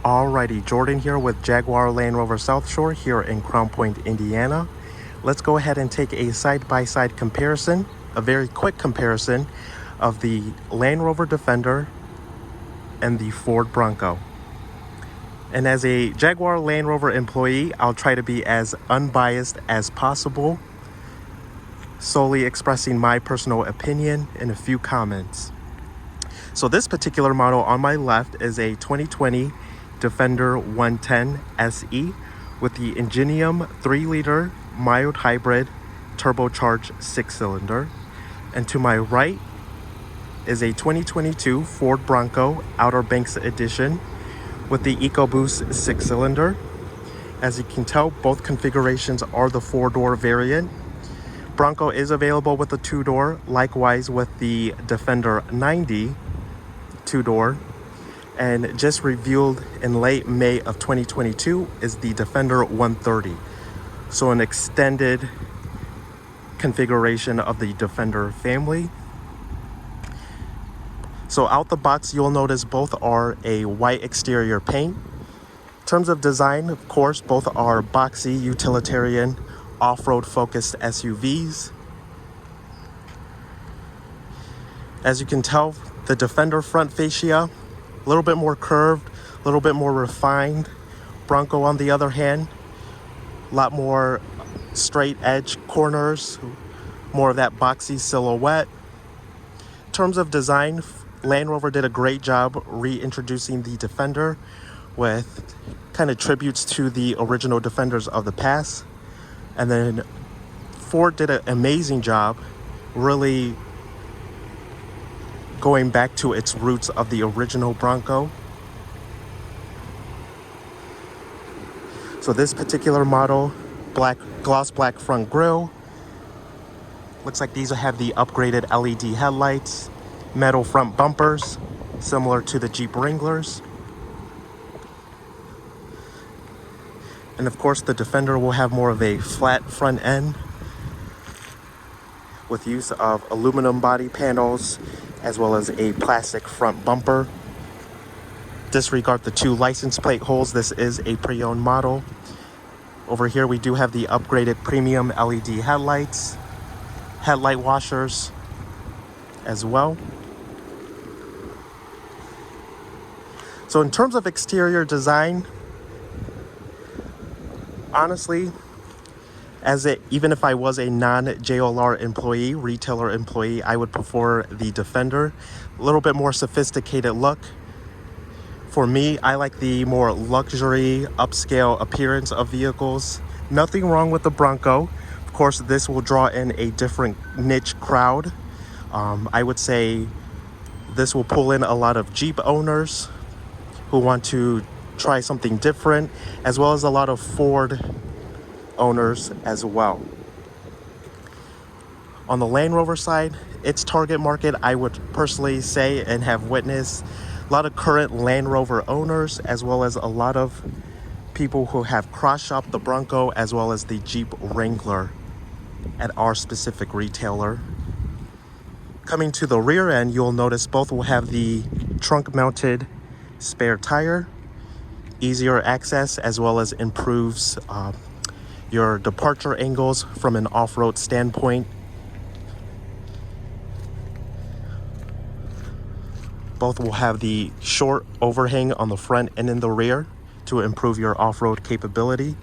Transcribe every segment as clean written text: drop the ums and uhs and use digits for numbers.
Alrighty, Jordan here with Jaguar Land Rover South Shore here in Crown Point, Indiana. Let's go ahead and take a side-by-side comparison, a very quick comparison of the Land Rover Defender and the Ford Bronco. And as a Jaguar Land Rover employee, I'll try to be as unbiased as possible, solely expressing my personal opinion in a few comments. So this particular model on my left is a 2020 Defender 110 SE with the Ingenium 3-liter mild hybrid turbocharged 6-cylinder. And to my right is a 2022 Ford Bronco Outer Banks Edition with the EcoBoost 6-cylinder. As you can tell, both configurations are the 4-door variant. Bronco is available with the 2-door, likewise with the Defender 90 2-door. And just revealed in late May of 2022 is the Defender 130. So an extended configuration of the Defender family. So out the box, you'll notice both are a white exterior paint. In terms of design, of course, both are boxy, utilitarian, off-road focused SUVs. As you can tell, the Defender front fascia, a little bit more curved, a little bit more refined. Bronco, on the other hand, a lot more straight edge corners, more of that boxy silhouette. In terms of design, Land Rover did a great job reintroducing the Defender with kind of tributes to the original Defenders of the past. And then Ford did an amazing job really going back to its roots of the original Bronco. So this particular model, gloss black front grille. Looks like these have the upgraded LED headlights, metal front bumpers, similar to the Jeep Wranglers. And of course, the Defender will have more of a flat front end with use of aluminum body panels as well as a plastic front bumper. Disregard the 2 license plate holes. This is a pre-owned model. Over here we do have the upgraded premium LED headlights, headlight washers as well. So in terms of exterior design, honestly, even if I was a non-JLR employee, retailer employee, I would prefer the Defender. A little bit more sophisticated look. For me, I like the more luxury, upscale appearance of vehicles. Nothing wrong with the Bronco. Of course, this will draw in a different niche crowd. I would say this will pull in a lot of Jeep owners who want to try something different, as well as a lot of Ford owners as well. On the Land Rover side, its target market, I would personally say and have witnessed a lot of current Land Rover owners, as well as a lot of people who have cross-shopped the Bronco as well as the Jeep Wrangler at our specific retailer. Coming to the rear end, you'll notice both will have the trunk-mounted spare tire, easier access, as well as improves your departure angles from an off-road standpoint. Both will have the short overhang on the front and in the rear to improve your off-road capability.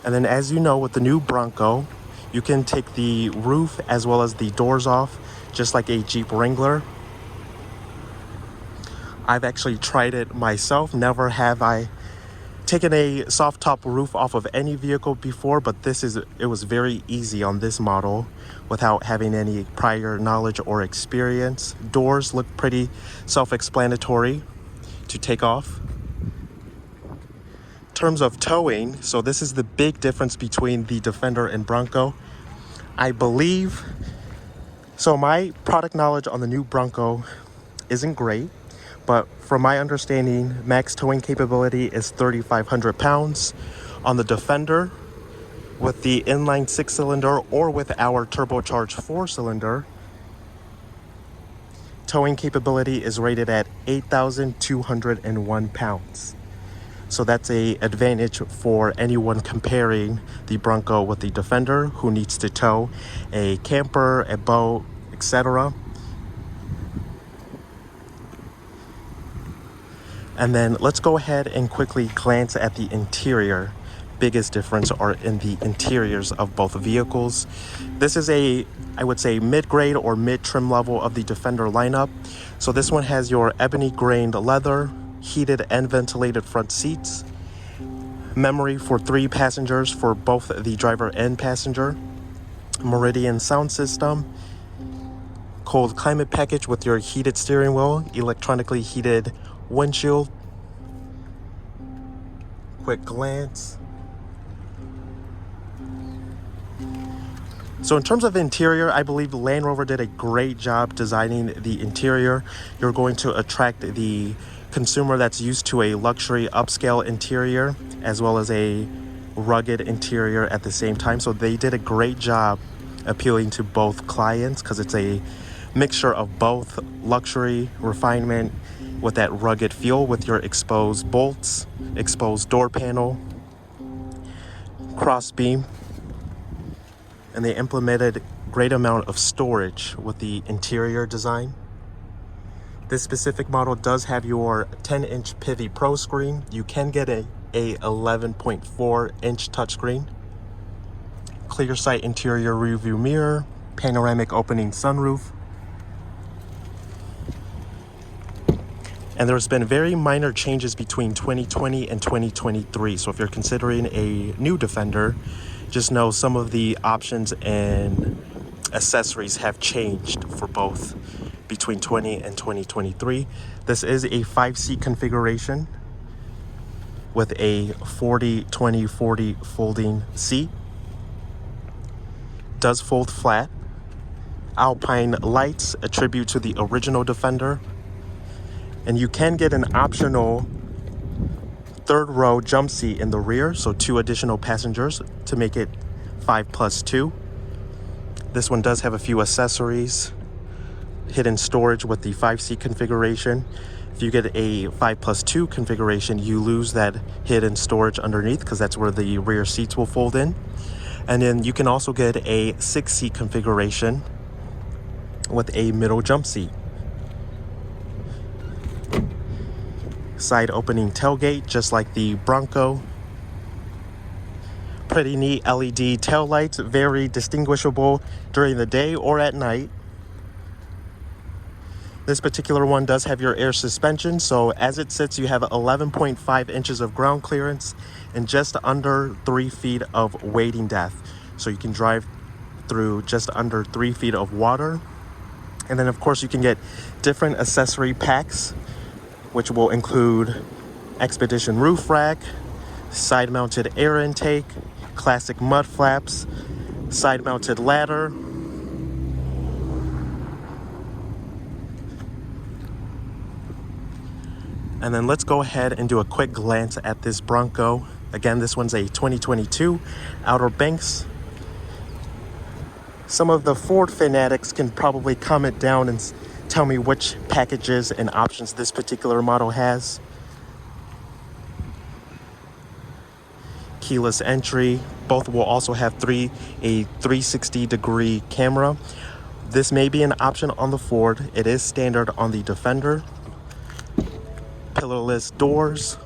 And then, as you know, with the new Bronco, you can take the roof as well as the doors off, just like a Jeep Wrangler. I've actually tried it myself. Never have I taken a soft top roof off of any vehicle before, but it was very easy on this model without having any prior knowledge or experience. Doors look pretty self-explanatory to take off. In terms of towing, so this is the big difference between the Defender and Bronco. I believe, so my product knowledge on the new Bronco isn't great, but from my understanding, max towing capability is 3,500 pounds. On the Defender, with the inline 6-cylinder or with our turbocharged 4-cylinder, towing capability is rated at 8,201 pounds. So that's a advantage for anyone comparing the Bronco with the Defender who needs to tow a camper, a boat, etc. And then let's go ahead and quickly glance at the interior. Biggest difference are in the interiors of both vehicles. This is I would say, mid-grade or mid-trim level of the Defender lineup. So this one has your ebony grained leather, heated and ventilated front seats, memory for 3 passengers for both the driver and passenger, Meridian sound system, cold climate package with your heated steering wheel, electronically heated windshield. Quick glance. So in terms of interior, I believe Land Rover did a great job designing the interior. You're going to attract the consumer that's used to a luxury upscale interior as well as a rugged interior at the same time. So they did a great job appealing to both clients because it's a mixture of both luxury refinement with that rugged feel with your exposed bolts, exposed door panel, cross beam, and they implemented great amount of storage with the interior design. This specific model does have your 10-inch Pivi Pro screen. You can get a 11.4-inch touchscreen. Clear sight interior rearview mirror, panoramic opening sunroof. And there's been very minor changes between 2020 and 2023. So if you're considering a new Defender, just know some of the options and accessories have changed for both between 20 and 2023. This is a 5-seat configuration with a 40-20-40 folding seat. Does fold flat. Alpine lights, a tribute to the original Defender. And you can get an optional 3rd row jump seat in the rear, so 2 additional passengers to make it 5+2. This one does have a few accessories. Hidden storage with the 5-seat configuration. If you get a 5+2 configuration, you lose that hidden storage underneath because that's where the rear seats will fold in. And then you can also get a 6-seat configuration with a middle jump seat. Side opening tailgate, just like the Bronco. Pretty neat LED tail lights, very distinguishable during the day or at night. This particular one does have your air suspension, so as it sits, you have 11.5 inches of ground clearance and just under 3 feet of wading depth. So you can drive through just under 3 feet of water. And then of course you can get different accessory packs, which will include Expedition roof rack, side-mounted air intake, classic mud flaps, side-mounted ladder, and then let's go ahead and do a quick glance at this Bronco. Again, this one's a 2022 Outer Banks. Some of the Ford fanatics can probably comment down and tell me which packages and options this particular model has. Keyless entry. Both will also have a 360-degree camera. This may be an option on the Ford. It is standard on the Defender. Pillarless doors.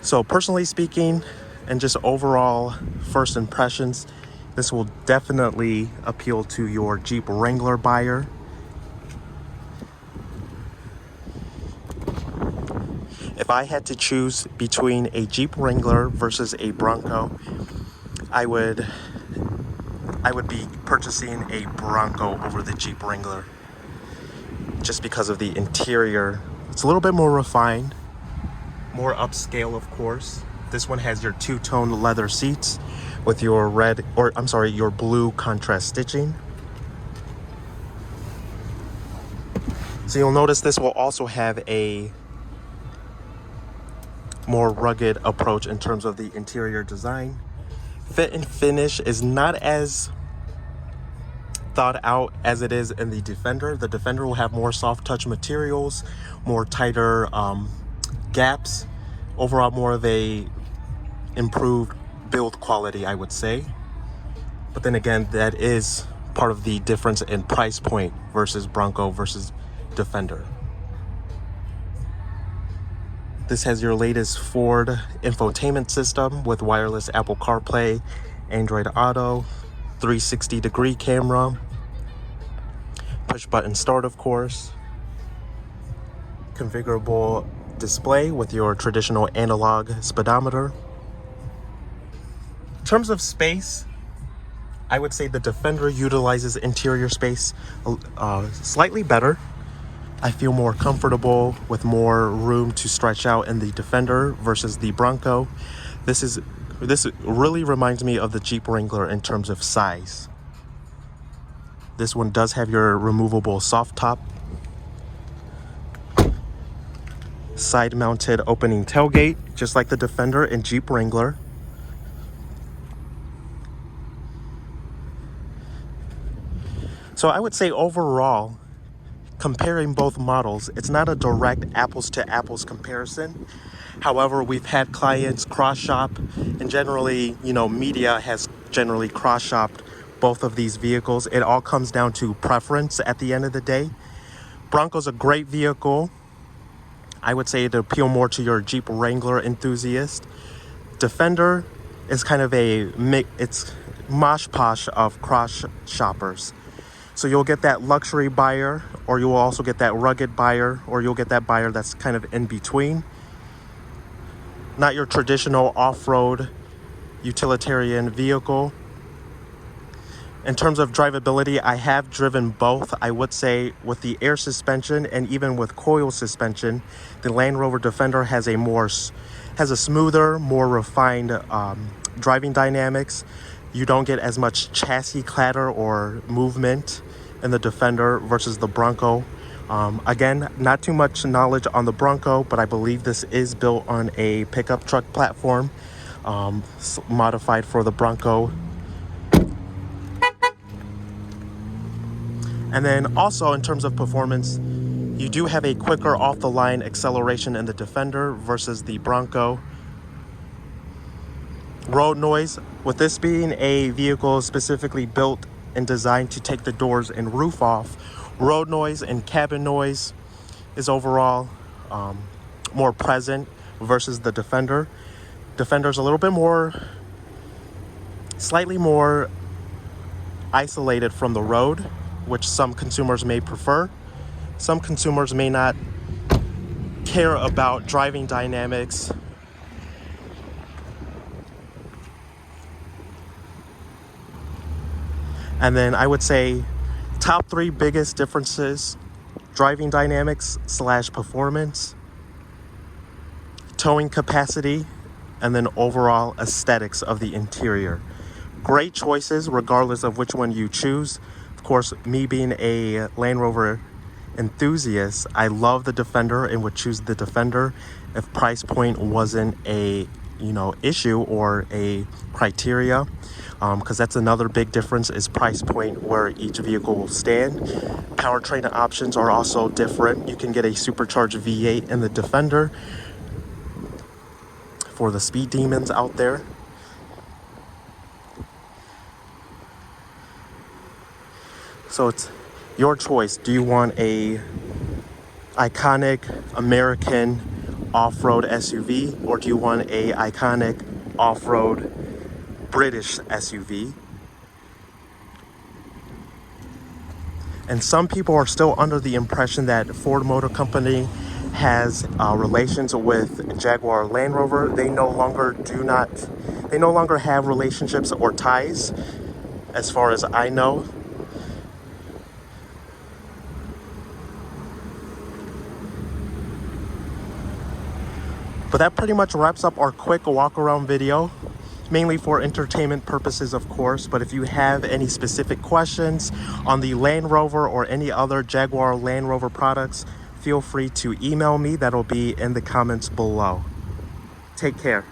So personally speaking, and just overall first impressions, this will definitely appeal to your Jeep Wrangler buyer. If I had to choose between a Jeep Wrangler versus a Bronco, I would be purchasing a Bronco over the Jeep Wrangler. Just because of the interior. It's a little bit more refined, more upscale of course. This one has your 2-tone leather seats with your your blue contrast stitching. So you'll notice this will also have a more rugged approach in terms of the interior design. Fit and finish is not as thought out as it is in the Defender. The Defender will have more soft touch materials, more tighter gaps, overall more of a improved build quality, I would say. But then again, that is part of the difference in price point versus Bronco versus Defender. This has your latest Ford infotainment system with wireless Apple CarPlay, Android Auto, 360-degree camera, push button start, of course, configurable display with your traditional analog speedometer. In terms of space, I would say the Defender utilizes interior space slightly better. I feel more comfortable with more room to stretch out in the Defender versus the Bronco. This really reminds me of the Jeep Wrangler in terms of size. This one does have your removable soft top, side mounted opening tailgate, just like the Defender and Jeep Wrangler. So I would say overall, comparing both models, it's not a direct apples to apples comparison. However, we've had clients cross shop, and generally, media has generally cross shopped both of these vehicles. It all comes down to preference at the end of the day. Bronco's a great vehicle. I would say it appeal more to your Jeep Wrangler enthusiast. Defender is kind of it's mosh posh of cross shoppers. So you'll get that luxury buyer, or you'll also get that rugged buyer, or you'll get that buyer that's kind of in between. Not your traditional off-road utilitarian vehicle. In terms of drivability, I have driven both. I would say with the air suspension and even with coil suspension, the Land Rover Defender has a smoother, more refined driving dynamics. You don't get as much chassis clatter or movement in the Defender versus the Bronco. Again, not too much knowledge on the Bronco, but I believe this is built on a pickup truck platform, modified for the Bronco. And then also in terms of performance, you do have a quicker off-the-line acceleration in the Defender versus the Bronco. Road noise, with this being a vehicle specifically built and designed to take the doors and roof off, road noise and cabin noise is overall more present versus the Defender. Defender's a little bit slightly more isolated from the road, which some consumers may prefer. Some consumers may not care about driving dynamics. And then I would say top 3 biggest differences: driving dynamics / performance, towing capacity, and then overall aesthetics of the interior. Great choices regardless of which one you choose. Of course, me being a Land Rover enthusiast, I love the Defender and would choose the Defender if price point wasn't a issue or a criteria, because that's another big difference, is price point where each vehicle will stand. Powertrain options are also different. You can get a supercharged V8 in the Defender for the speed demons out there. So it's your choice. Do you want a iconic American off-road SUV, or do you want a iconic off-road British SUV? And some people are still under the impression that Ford Motor Company has relations with Jaguar Land Rover. They no longer have relationships or ties, as far as I know. But that pretty much wraps up our quick walk around video, mainly for entertainment purposes, of course. But if you have any specific questions on the Land Rover or any other Jaguar Land Rover products, feel free to email me. That'll be in the comments below. Take care.